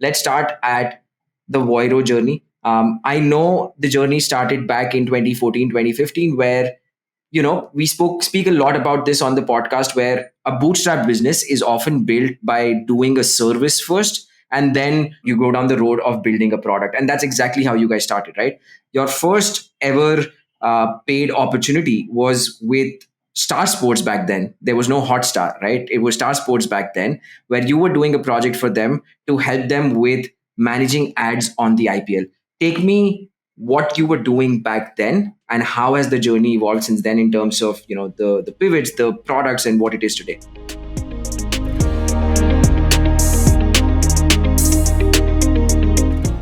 let's start at the Voiro journey. I know the journey started back in 2014, 2015, where we speak a lot about this on the podcast, where a bootstrap business is often built by doing a service first, and then you go down the road of building a product. And that's exactly how you guys started, right? Your first ever paid opportunity was with Star Sports. Back then there was no Hotstar, right? It was Star Sports back then, where you were doing a project for them to help them with managing ads on the IPL. Take me what you were doing back then, and how has the journey evolved since then in terms of the pivots, the products, and what it is today.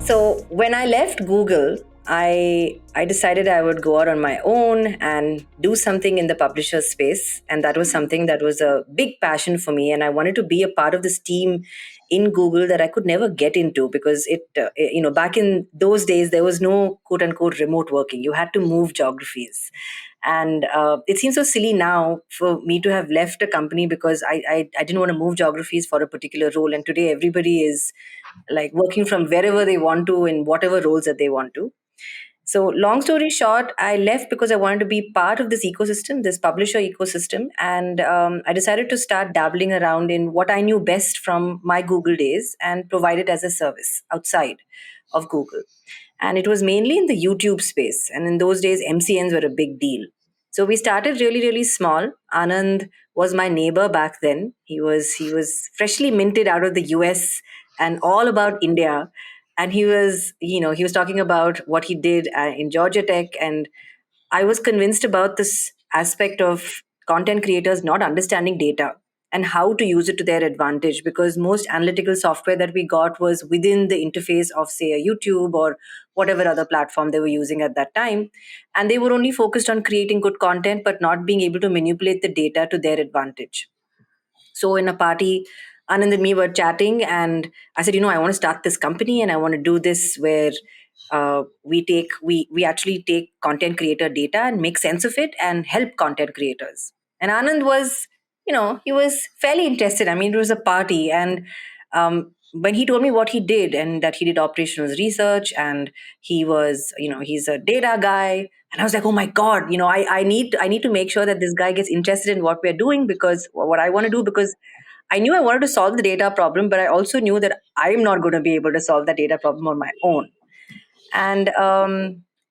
So when I left Google, I decided I would go out on my own and do something in the publisher space, and that was something that was a big passion for me, and I wanted to be a part of this team in Google that I could never get into, because back in those days there was no quote unquote remote working. You had to move geographies. And it seems so silly now for me to have left a company because I didn't want to move geographies for a particular role. And today everybody is like working from wherever they want to in whatever roles that they want to. So, long story short, I left because I wanted to be part of this ecosystem, this publisher ecosystem. And I decided to start dabbling around in what I knew best from my Google days and provide it as a service outside of Google. And it was mainly in the YouTube space. And in those days, MCNs were a big deal. So we started really, really small. Anand was my neighbor back then. He was freshly minted out of the US and all about India. And he was talking about what he did in Georgia Tech. And I was convinced about this aspect of content creators not understanding data and how to use it to their advantage, because most analytical software that we got was within the interface of, say, a YouTube or whatever other platform they were using at that time. And they were only focused on creating good content, but not being able to manipulate the data to their advantage. So in a party, Anand and me were chatting, and I said, I want to start this company, and I want to do this where we actually take content creator data and make sense of it and help content creators. And Anand was, he was fairly interested. I mean, it was a party, and when he told me what he did and that he did operational research and he was, he's a data guy, and I was like, oh my God, I need to make sure that this guy gets interested in what we're doing, because what I want to do, because I knew I wanted to solve the data problem, but I also knew that I'm not going to be able to solve that data problem on my own. And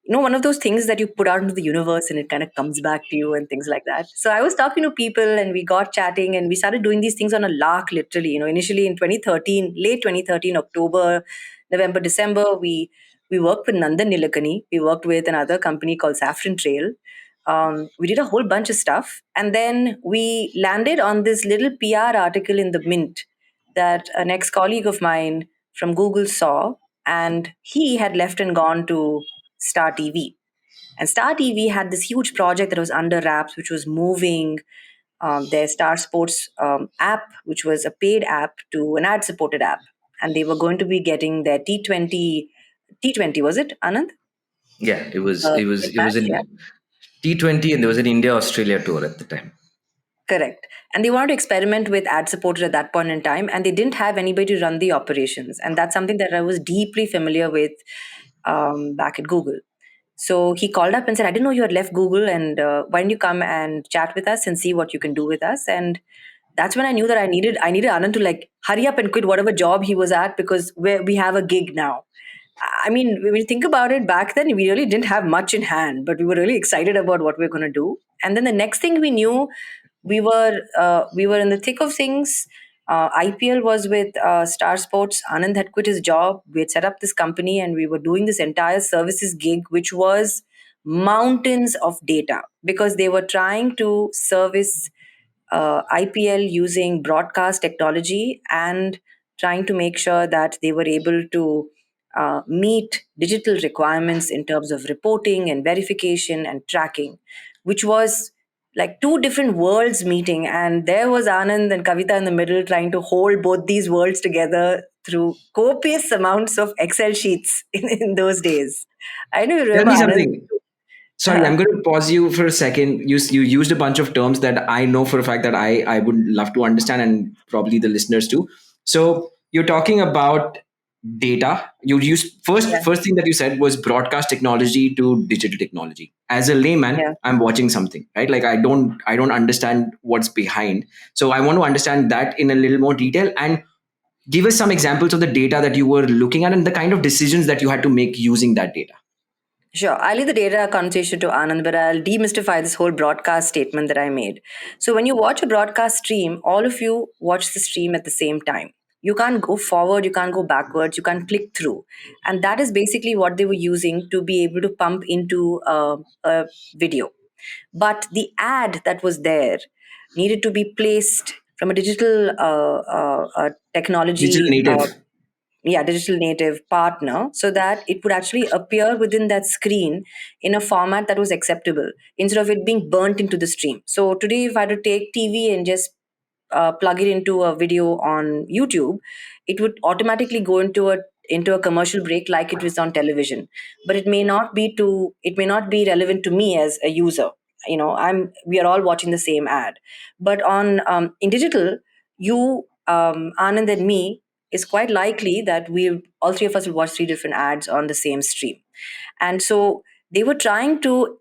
one of those things that you put out into the universe and it kind of comes back to you and things like that. So I was talking to people and we got chatting and we started doing these things on a lark, literally. Initially in 2013, late 2013, October, November, December, we worked with Nandan Nilekani. We worked with another company called Saffron Trail. We did a whole bunch of stuff, and then we landed on this little PR article in the Mint that an ex-colleague of mine from Google saw, and he had left and gone to Star TV. And Star TV had this huge project that was under wraps, which was moving their Star Sports app, which was a paid app, to an ad-supported app. And they were going to be getting their T20, was it, Anand? Yeah, it was Yeah. in T20, and there was an India Australia tour at the time. Correct. And they wanted to experiment with ad supported at that point in time, and they didn't have anybody to run the operations. And that's something that I was deeply familiar with back at Google. So he called up and said, I didn't know you had left Google, and why don't you come and chat with us and see what you can do with us? And that's when I knew that I needed Anand to like hurry up and quit whatever job he was at, because we have a gig now. I mean, when you think about it, back then we really didn't have much in hand, but we were really excited about what we were going to do. And then the next thing we knew, we were in the thick of things. IPL was with Star Sports. Anand had quit his job. We had set up this company, and we were doing this entire services gig, which was mountains of data, because they were trying to service IPL using broadcast technology and trying to make sure that they were able to meet digital requirements in terms of reporting and verification and tracking, which was like two different worlds meeting. And there was Anand and Kavita in the middle trying to hold both these worlds together through copious amounts of Excel sheets in those days. I know you Tell remember me Anand. something. Sorry, I'm going to pause you for a second. You used a bunch of terms that I know for a fact that I would love to understand, and probably the listeners too. So you're talking about data. You use Yeah. first thing that you said was broadcast technology to digital technology. As a layman, Yeah. I'm watching something, right? Like I don't understand what's behind. So I want to understand that in a little more detail, and give us some examples of the data that you were looking at and the kind of decisions that you had to make using that data. Sure. I'll leave the data conversation to Anand, but I'll demystify this whole broadcast statement that I made. So, when you watch a broadcast stream, all of you watch the stream at the same time. You can't go forward, you can't go backwards, you can't click through. And that is basically what they were using to be able to pump into a video. But the ad that was there needed to be placed from a digital Digital technology native. digital native partner, so that it would actually appear within that screen in a format that was acceptable instead of it being burnt into the stream. So today if I had to take TV and just plug it into a video on YouTube, it would automatically go into a commercial break like it was on television. But it may not be relevant to me as a user. We are all watching the same ad. But on in digital, you Anand and me, it's quite likely that we all three of us will watch three different ads on the same stream. And so they were trying to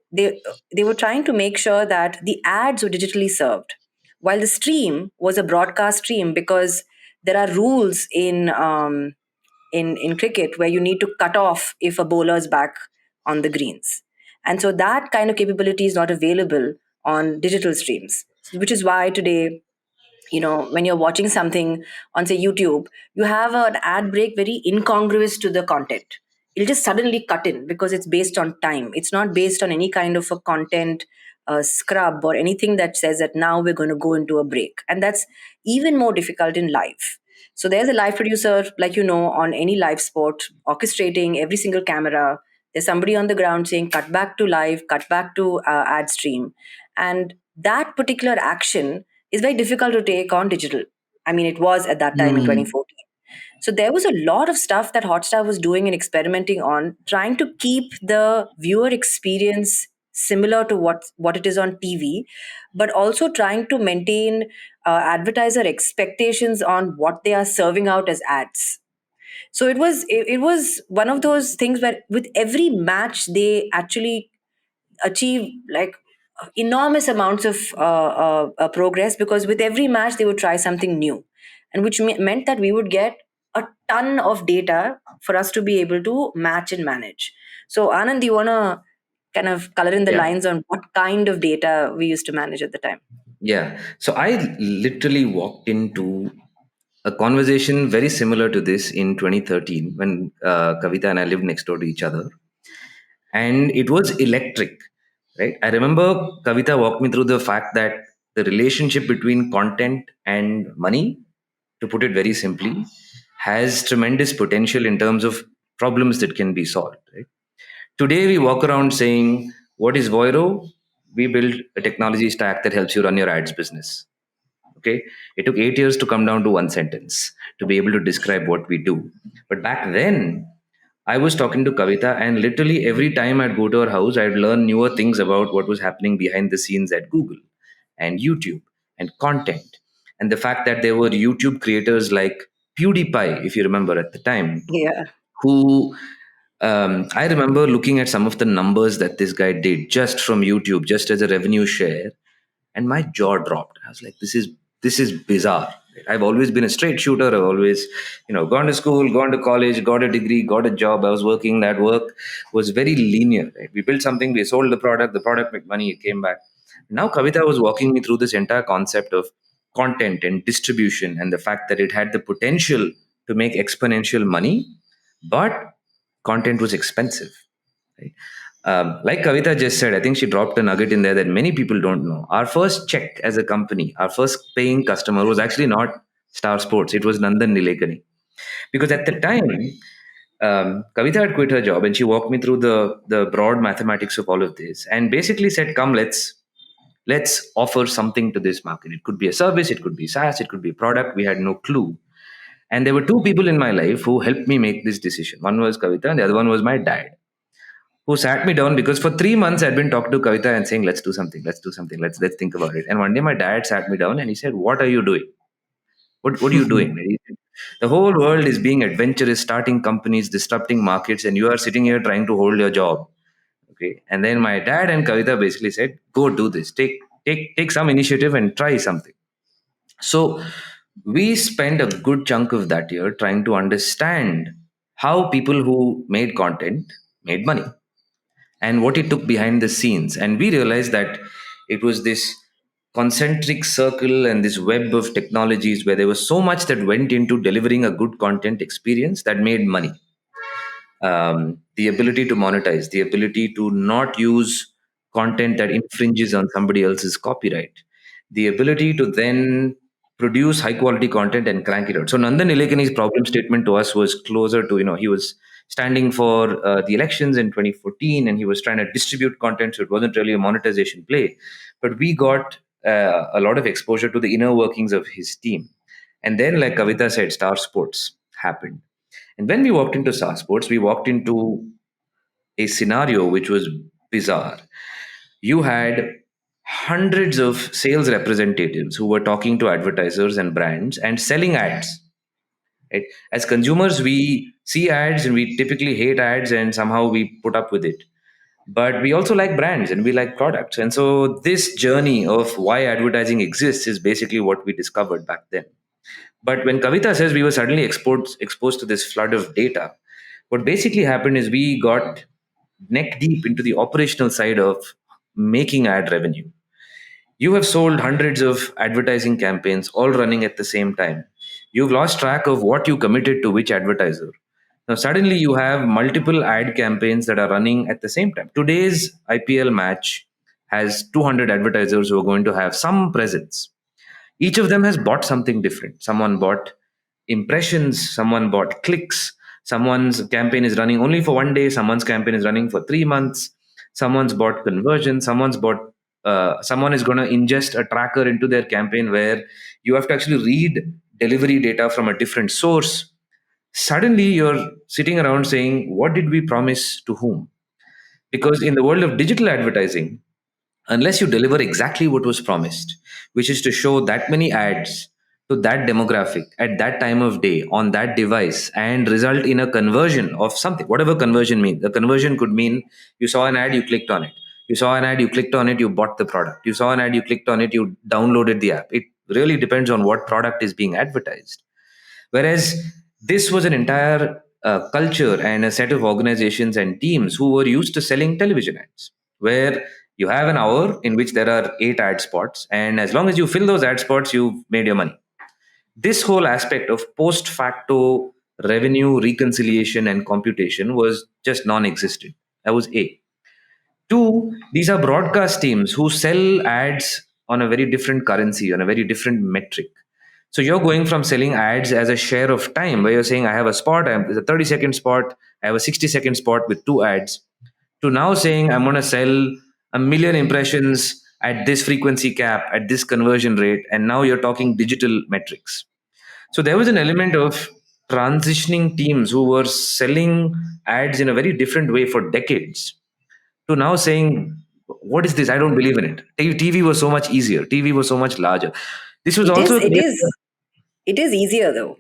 make sure that the ads were digitally served while the stream was a broadcast stream, because there are rules in cricket where you need to cut off if a bowler's back on the greens. And so that kind of capability is not available on digital streams, which is why today, when you're watching something on, say, YouTube, you have an ad break very incongruous to the content. It'll just suddenly cut in because it's based on time. It's not based on any kind of a content scrub or anything that says that now we're going to go into a break. And that's even more difficult in live. So there's a live producer, like, on any live sport, orchestrating every single camera. There's somebody on the ground saying cut back to live, cut back to ad stream. And that particular action is very difficult to take on digital. I mean, it was at that time in Hmm. 2014. So there was a lot of stuff that Hotstar was doing and experimenting on, trying to keep the viewer experience similar to what it is on TV, but also trying to maintain advertiser expectations on what they are serving out as ads. So it was one of those things where with every match they actually achieve like enormous amounts of progress, because with every match they would try something new, and which meant that we would get a ton of data for us to be able to match and manage. So Anand, do you want to kind of color in the Yeah. lines on what kind of data we used to manage at the time? Yeah. So I literally walked into a conversation very similar to this in 2013 when Kavita and I lived next door to each other. And it was electric, right? I remember Kavita walked me through the fact that the relationship between content and money, to put it very simply, has tremendous potential in terms of problems that can be solved, right? Today, we walk around saying, what is Voiro? We build a technology stack that helps you run your ads business. Okay. It took 8 years to come down to one sentence to be able to describe what we do. But back then, I was talking to Kavita, and literally every time I'd go to her house, I'd learn newer things about what was happening behind the scenes at Google and YouTube and content. And the fact that there were YouTube creators like PewDiePie, if you remember at the time, Yeah. who I remember looking at some of the numbers that this guy did just from YouTube, just as a revenue share, and my jaw dropped. I was like, this is bizarre. I've always been a straight shooter. I've always, gone to school, gone to college, got a degree, got a job. I was working. That work was very linear. Right? We built something, we sold the product made money, it came back. Now Kavita was walking me through this entire concept of content and distribution and the fact that it had the potential to make exponential money, but content was expensive. Right? Like Kavita just said, I think she dropped a nugget in there that many people don't know. Our first check as a company, our first paying customer was actually not Star Sports, it was Nandan Nilekani. Because at the time, Kavita had quit her job and she walked me through the broad mathematics of all of this and basically said, come, let's offer something to this market. It could be a service, it could be SaaS, it could be a product. We had no clue. And there were two people in my life who helped me make this decision. One was Kavita and the other one was my dad, who sat me down because for 3 months I'd been talking to Kavita and saying, let's do something, let's think about it. And one day my dad sat me down and he said, what are you doing? What are you doing? The whole world is being adventurous, starting companies, disrupting markets, and you are sitting here trying to hold your job. Okay. And then my dad and Kavita basically said, go do this. Take some initiative and try something. So we spent a good chunk of that year trying to understand how people who made content made money and what it took behind the scenes. And we realized that it was this concentric circle and this web of technologies where there was so much that went into delivering a good content experience that made money. The ability to monetize, the ability to not use content that infringes on somebody else's copyright, the ability to then produce high quality content and crank it out. So Nandan Nilekani's problem statement to us was closer to, he was standing for the elections in 2014 and he was trying to distribute content. So it wasn't really a monetization play, but we got a lot of exposure to the inner workings of his team. And then, like Kavita said, Star Sports happened. And when we walked into Star Sports, we walked into a scenario which was bizarre. You had hundreds of sales representatives who were talking to advertisers and brands and selling ads. Right? As consumers, we see ads and we typically hate ads and somehow we put up with it. But we also like brands and we like products. And so, this journey of why advertising exists is basically what we discovered back then. But when Kavita says we were suddenly exposed to this flood of data, what basically happened is we got neck deep into the operational side of making ad revenue. You have sold hundreds of advertising campaigns all running at the same time. You've lost track of what you committed to which advertiser. Now, suddenly you have multiple ad campaigns that are running at the same time. Today's IPL match has 200 advertisers who are going to have some presence. Each of them has bought something different. Someone bought impressions, someone bought clicks, someone's campaign is running only for 1 day, someone's campaign is running for 3 months, someone's bought conversion, someone is going to ingest a tracker into their campaign where you have to actually read delivery data from a different source. Suddenly you're sitting around saying, what did we promise to whom? Because in the world of digital advertising, unless you deliver exactly what was promised, which is to show that many ads to that demographic at that time of day on that device and result in a conversion of something, whatever conversion means. The conversion could mean you saw an ad, you clicked on it. You saw an ad, you clicked on it, you bought the product. You saw an ad, you clicked on it, you downloaded the app. It really depends on what product is being advertised. Whereas this was an entire culture and a set of organizations and teams who were used to selling television ads, where you have an hour in which there are 8 ad spots, and as long as you fill those ad spots, you've made your money. This whole aspect of post facto revenue reconciliation and computation was just non existent. That was A. Two, these are broadcast teams who sell ads on a very different currency, on a very different metric. So you're going from selling ads as a share of time, where you're saying, I have a spot, it's a 30-second spot, I have a 60-second spot with 2 ads, to now saying, I'm going to sell 1 million impressions at this frequency cap, at this conversion rate, and now you're talking digital metrics. So there was an element of transitioning teams who were selling ads in a very different way for decades to now saying, what is this? I don't believe in it. TV was so much easier. TV was so much larger. This was It is. also a It case, is. It is easier though.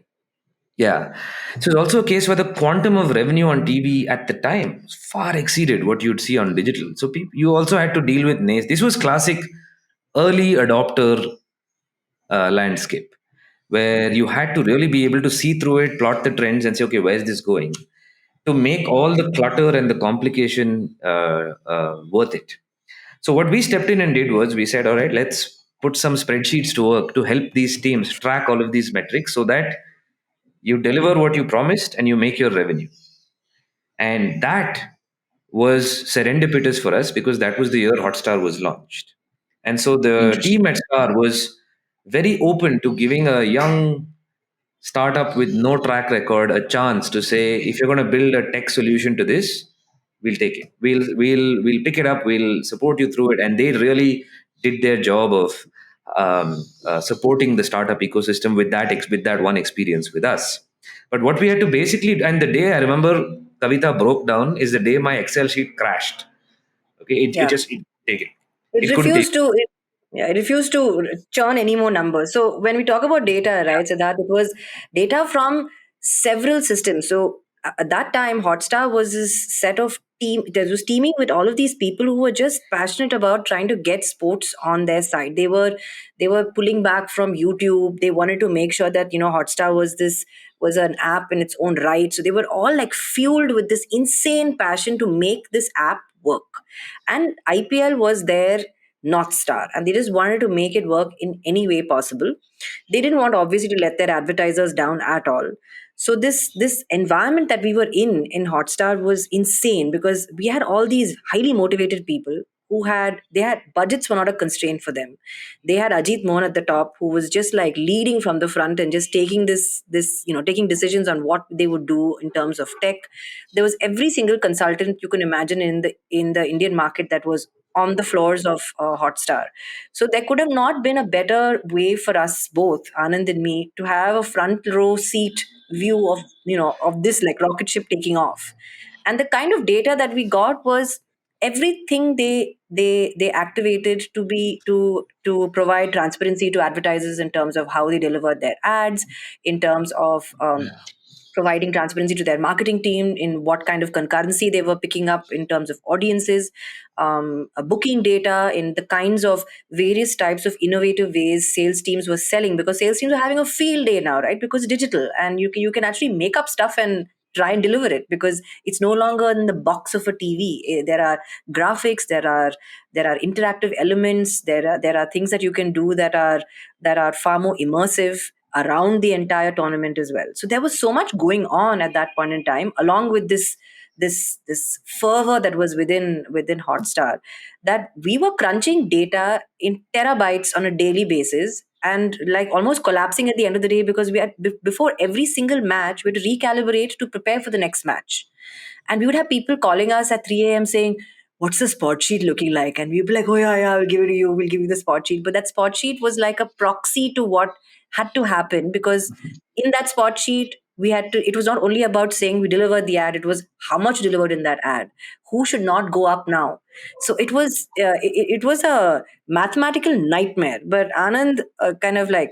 yeah. So it's also a case where the quantum of revenue on TV at the time far exceeded what you'd see on digital. So you also had to deal with nays. This was classic early adopter landscape, where you had to really be able to see through it, plot the trends, and say, okay, where's this going? To make all the clutter and the complication worth it. So what we stepped in and did was we said, all right, let's put some spreadsheets to work to help these teams track all of these metrics so that you deliver what you promised and you make your revenue. And that was serendipitous for us because that was the year Hotstar was launched. And so the Interesting. team at Star was very open to giving a young startup with no track record a chance to say, if you're going to build a tech solution to this, we'll take it. We'll pick it up. We'll support you through it. And they really did their job of supporting the startup ecosystem with that one experience with us. But what we had to basically, and the day I remember Kavita broke down is the day my Excel sheet crashed. Okay, it Yeah. just it take it. It It couldn't take refused it. to. Yeah, I refuse to churn any more numbers. So when we talk about data, right, so that it was data from several systems. So at that time, Hotstar was this set of team that was teaming with all of these people who were just passionate about trying to get sports on their side. They were pulling back from YouTube. They wanted to make sure that Hotstar was an app in its own right. So they were all like fueled with this insane passion to make this app work. And IPL was their North Star, and they just wanted to make it work in any way possible. They didn't want obviously to let their advertisers down at all. So this environment that we were in Hotstar was insane because we had all these highly motivated people who had budgets were not a constraint for them. They had Ajit Mohan at the top who was just like leading from the front and just taking this taking decisions on what they would do in terms of tech. There was every single consultant you can imagine in the Indian market that was on the floors of Hotstar. So there could have not been a better way for us both, Anand and me, to have a front row seat view of this like rocket ship taking off. And the kind of data that we got was everything they activated to provide transparency to advertisers in terms of how they delivered their ads, in terms of providing transparency to their marketing team in what kind of concurrency they were picking up in terms of audiences, booking data in the kinds of various types of innovative ways sales teams were selling, because sales teams are having a field day now, right? Because digital, and you can actually make up stuff and try and deliver it because it's no longer in the box of a TV. There are graphics, there are interactive elements, there are things that you can do that are far more immersive around the entire tournament as well. So there was so much going on at that point in time, along with this fervor that was within Hotstar, that we were crunching data in terabytes on a daily basis and like almost collapsing at the end of the day because we had before every single match we had to recalibrate to prepare for the next match. And we would have people calling us at 3 a.m. saying, "What's the spot sheet looking like?" And we'd be like, "Oh, yeah, yeah, I'll give it to you. We'll give you the spot sheet." But that spot sheet was like a proxy to what had to happen because in that spot sheet, it was not only about saying we delivered the ad, it was how much delivered in that ad, who should not go up now. So it was a mathematical nightmare. But Anand kind of like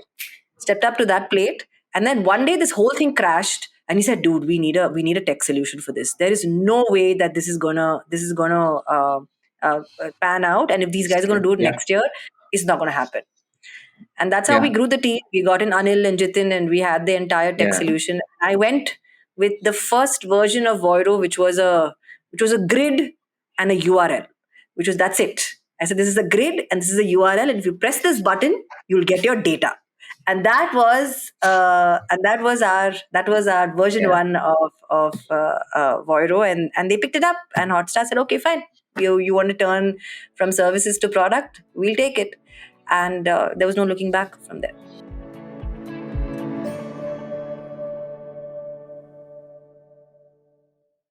stepped up to that plate. And then one day this whole thing crashed and he said, "Dude, we need a tech solution for this. There is no way that this is gonna pan out. And if these guys are gonna do it Yeah. next year, it's not gonna happen." And that's how Yeah. we grew the team. We got in Anil and Jitin, and we had the entire tech Yeah. solution. I went with the first version of Voiro, which was a grid and a URL, which was that's it. I said, "This is a grid and this is a URL, and if you press this button, you'll get your data." And that was our version Yeah. one of Voiro, and they picked it up, and Hotstar said, "Okay, fine. You want to turn from services to product? We'll take it." And there was no looking back from there.